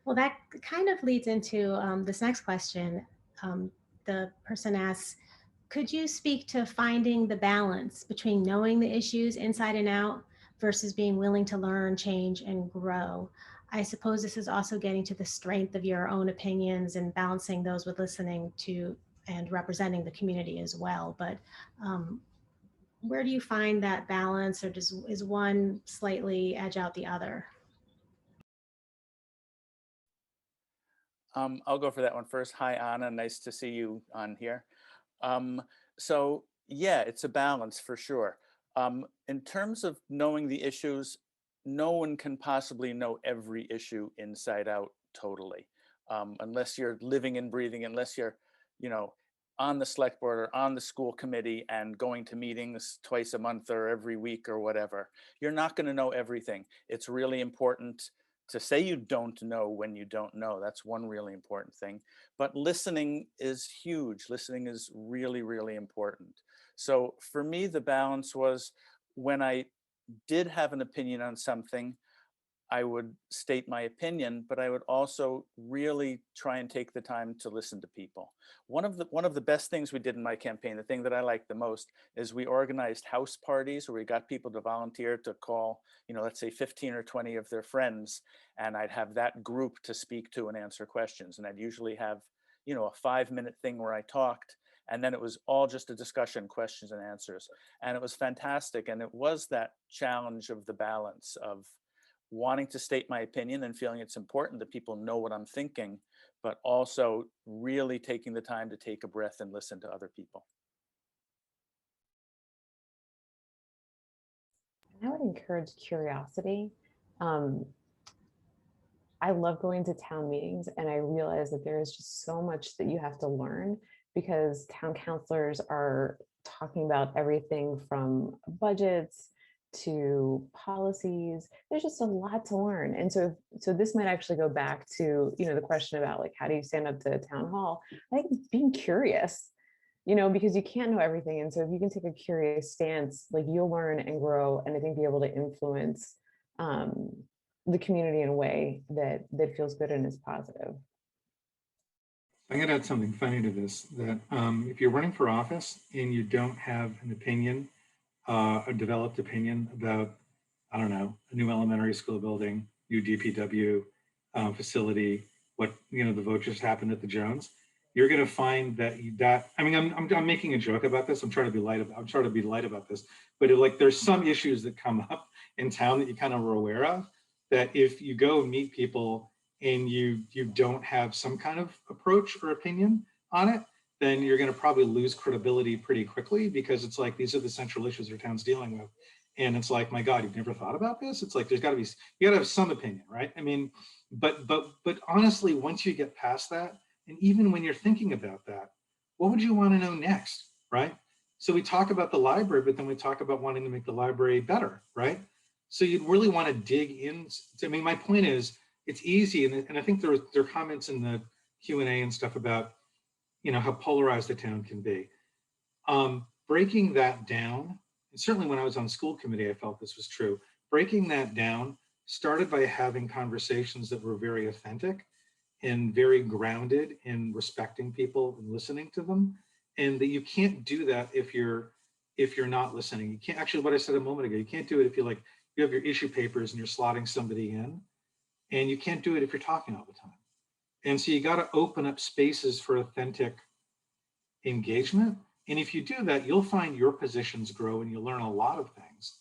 Well, that kind of leads into this next question. The person asks, could you speak to finding the balance between knowing the issues inside and out versus being willing to learn, change, and grow? I suppose this is also getting to the strength of your own opinions and balancing those with listening to and representing the community as well. But where do you find that balance, or is one slightly edge out the other? I'll go for that one first. Hi, Anna. Nice to see you on here. So yeah, it's a balance for sure. In terms of knowing the issues, no one can possibly know every issue inside out totally, unless you're living and breathing, unless you're, on the select board or on the school committee and going to meetings twice a month or every week or whatever. You're not going to know everything. It's really important to say you don't know when you don't know. That's one really important thing. But listening is huge. Listening is really, really important. So for me, the balance was when I did have an opinion on something, I would state my opinion, but I would also really try and take the time to listen to people. One of the best things we did in my campaign, the thing that I liked the most, is we organized house parties where we got people to volunteer to call, let's say 15 or 20 of their friends, and I'd have that group to speak to and answer questions. And I'd usually have, a 5-minute thing where I talked, and then it was all just a discussion, questions and answers. And it was fantastic. And it was that challenge of the balance of wanting to state my opinion and feeling it's important that people know what I'm thinking, but also really taking the time to take a breath and listen to other people. I would encourage curiosity. I love going to town meetings, and I realize that there is just so much that you have to learn because town councilors are talking about everything from budgets to policies. There's just a lot to learn. And so this might actually go back to, the question about like, how do you stand up to a town hall? I think being curious, because you can't know everything. And so if you can take a curious stance, like you'll learn and grow, and I think be able to influence the community in a way that feels good and is positive. I'm going to add something funny to this, that if you're running for office and you don't have an opinion, a developed opinion about, I don't know, a new elementary school building, new DPW facility, what, the vote just happened at the Jones, you're going to find that I'm making a joke about this. I'm trying to be light about this, but there's some issues that come up in town that you kind of are aware of, that if you go meet people and you don't have some kind of approach or opinion on it, then you're going to probably lose credibility pretty quickly, because it's like, these are the central issues our town's dealing with. And it's like, my God, you've never thought about this? It's like, you got to have some opinion, right? I mean, but honestly, once you get past that, and even when you're thinking about that, what would you want to know next, right? So we talk about the library, but then we talk about wanting to make the library better, right? So you'd really want to dig in. I mean, my point is, it's easy, and I think there are comments in the Q&A and stuff about, how polarized the town can be. Breaking that down, and certainly when I was on school committee, I felt this was true. Breaking that down started by having conversations that were very authentic and very grounded in respecting people and listening to them. And that you can't do that if you're not listening. You can't, actually, what I said a moment ago, you can't do it if you have your issue papers and you're slotting somebody in, and you can't do it if you're talking all the time. And so you got to open up spaces for authentic engagement. And if you do that, you'll find your positions grow and you'll learn a lot of things.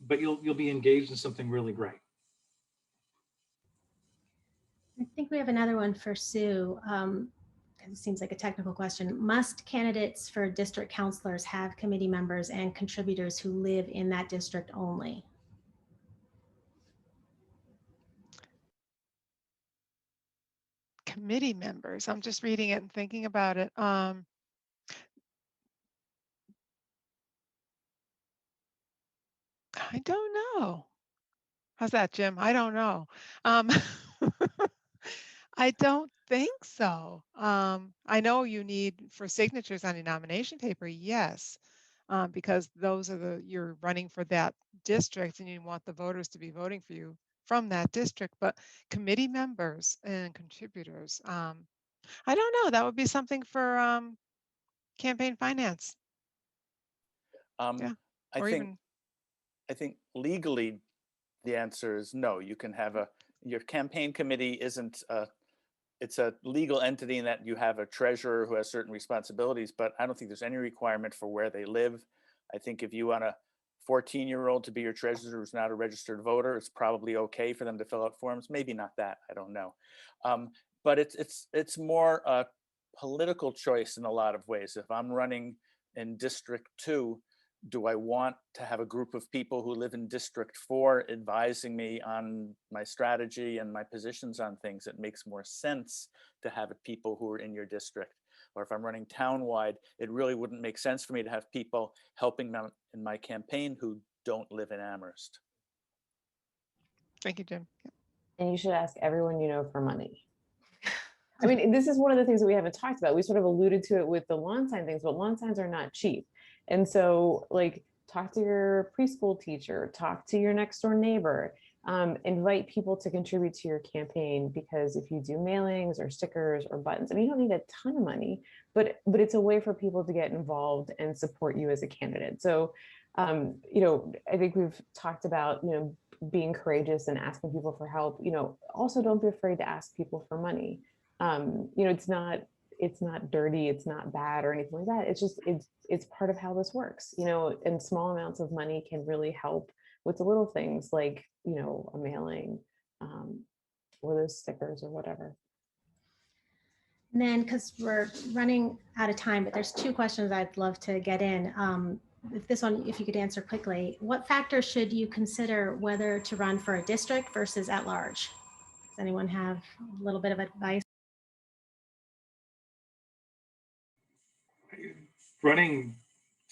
But you'll be engaged in something really great. I think we have another one for Sue. It seems like a technical question. Must candidates for district councilors have committee members and contributors who live in that district only? Committee members, I'm just reading it and thinking about it. I don't know. How's that, Jim? I don't know. I don't think so. I know you need for signatures on your nomination paper, yes, because those are you're running for that district and you want the voters to be voting for you from that district. But committee members and contributors, I don't know. That would be something for campaign finance. Yeah, I think legally the answer is no. You can have your campaign committee isn't it's a legal entity in that you have a treasurer who has certain responsibilities, but I don't think there's any requirement for where they live. I think if you want a 14-year-old to be your treasurer who's not a registered voter, it's probably okay for them to fill out forms. Maybe not that, I don't know. But it's more a political choice in a lot of ways. If I'm running in District 2, do I want to have a group of people who live in District 4 advising me on my strategy and my positions on things? It makes more sense to have people who are in your district. Or if I'm running townwide, it really wouldn't make sense for me to have people helping me in my campaign who don't live in Amherst. Thank you, Jim. And you should ask everyone you know for money. I mean, this is one of the things that we haven't talked about. We sort of alluded to it with the lawn sign things, but lawn signs are not cheap. And so like, talk to your preschool teacher, talk to your next door neighbor, invite people to contribute to your campaign, because if you do mailings or stickers or buttons, I mean, you don't need a ton of money, but it's a way for people to get involved and support you as a candidate. So, I think we've talked about, being courageous and asking people for help. Also don't be afraid to ask people for money. It's not dirty, it's not bad or anything like that. It's just, it's part of how this works, and small amounts of money can really help with the little things like, a mailing, or those stickers or whatever. And then, because we're running out of time, but there's two questions I'd love to get in. If you could answer quickly, what factors should you consider whether to run for a district versus at large? Does anyone have a little bit of advice? Running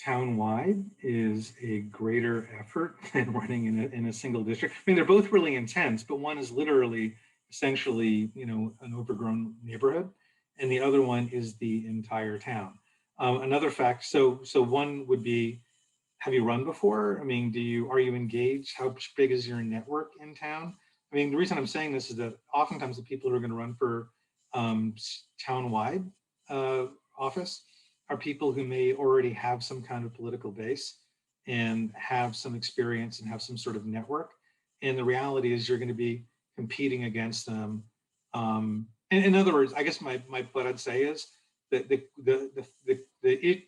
town-wide is a greater effort than running in a single district. I mean, they're both really intense, but one is literally essentially, an overgrown neighborhood, and the other one is the entire town. Another fact, so one would be, have you run before? I mean, are you engaged? How big is your network in town? I mean, the reason I'm saying this is that oftentimes the people who are going to run for town-wide office are people who may already have some kind of political base and have some experience and have some sort of network. And the reality is you're going to be competing against them. And in other words, I guess what I'd say is that the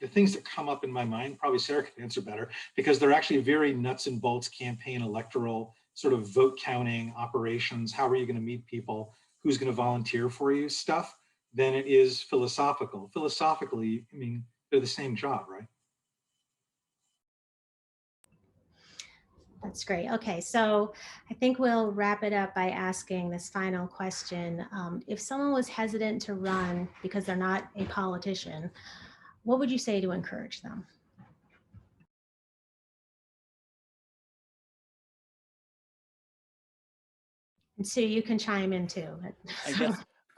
things that come up in my mind, probably Sarah can answer better, because they're actually very nuts and bolts campaign, electoral, sort of vote counting operations. How are you going to meet people? Who's going to volunteer for you stuff? Than it is philosophical. Philosophically, I mean, they're the same job, right? That's great. Okay, so I think we'll wrap it up by asking this final question. If someone was hesitant to run because they're not a politician, what would you say to encourage them? And Sue, you can chime in too.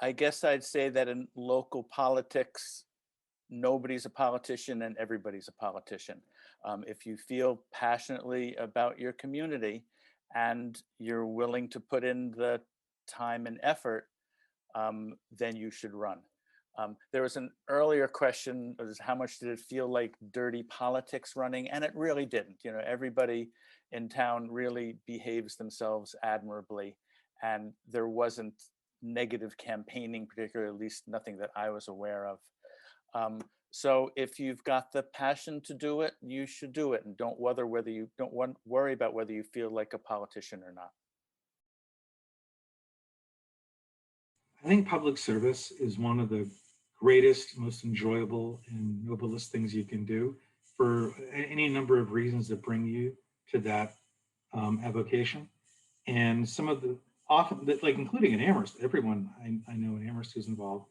I guess I'd say that in local politics, nobody's a politician and everybody's a politician. If you feel passionately about your community and you're willing to put in the time and effort, then you should run. There was an earlier question, was how much did it feel like dirty politics running? And it really didn't. Everybody in town really behaves themselves admirably, and there wasn't negative campaigning, particularly, at least nothing that I was aware of. So if you've got the passion to do it, you should do it, and don't worry about whether you feel like a politician or not. I think public service is one of the greatest, most enjoyable and noblest things you can do for any number of reasons that bring you to that avocation. And some of the often, like including in Amherst, everyone I know in Amherst who's involved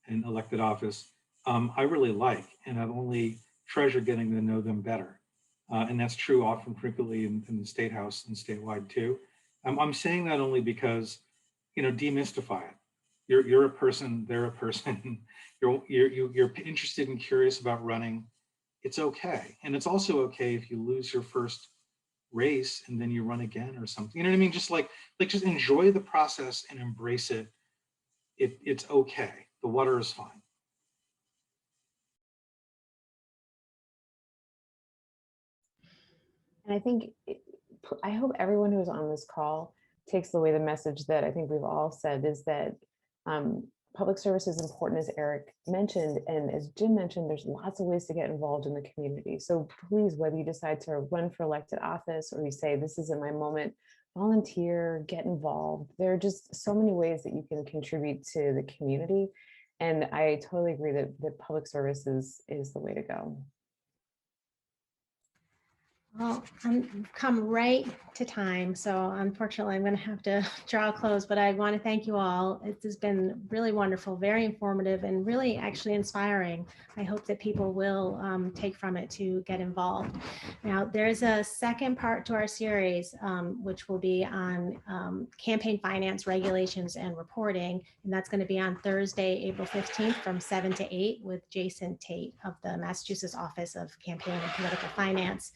in elected office, I really like, and I've only treasured getting to know them better. And that's true often frequently in the State House and statewide too. I'm saying that only because, demystify it. You're a person, they're a person, you're interested and curious about running. It's okay. And it's also okay if you lose your first race and then you run again or something. You know what I mean? Just just enjoy the process and embrace it. It's okay. The water is fine. And I think, I hope everyone who's on this call takes away the message that I think we've all said, is that public service is important, as Eric mentioned. And as Jim mentioned, there's lots of ways to get involved in the community. So please, whether you decide to run for elected office or you say, this isn't my moment, volunteer, get involved. There are just so many ways that you can contribute to the community. And I totally agree that public service is the way to go. Well, I'm come right to time, so unfortunately I'm going to have to draw a close, but I want to thank you all. It has been really wonderful, very informative, and really actually inspiring. I hope that people will take from it to get involved. Now, there's a second part to our series, which will be on campaign finance regulations and reporting, and that's going to be on Thursday, April 15th from 7 to 8 with Jason Tate of the Massachusetts Office of Campaign and Political Finance,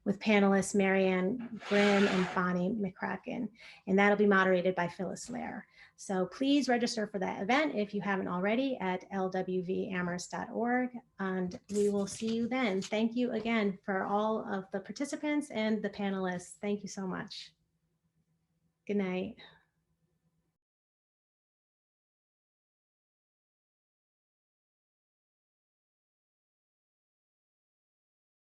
with panelists Marianne Grimm and Bonnie McCracken, and that'll be moderated by Phyllis Lair. So please register for that event if you haven't already at lwvamherst.org, and we will see you then. Thank you again for all of the participants and the panelists. Thank you so much. Good night.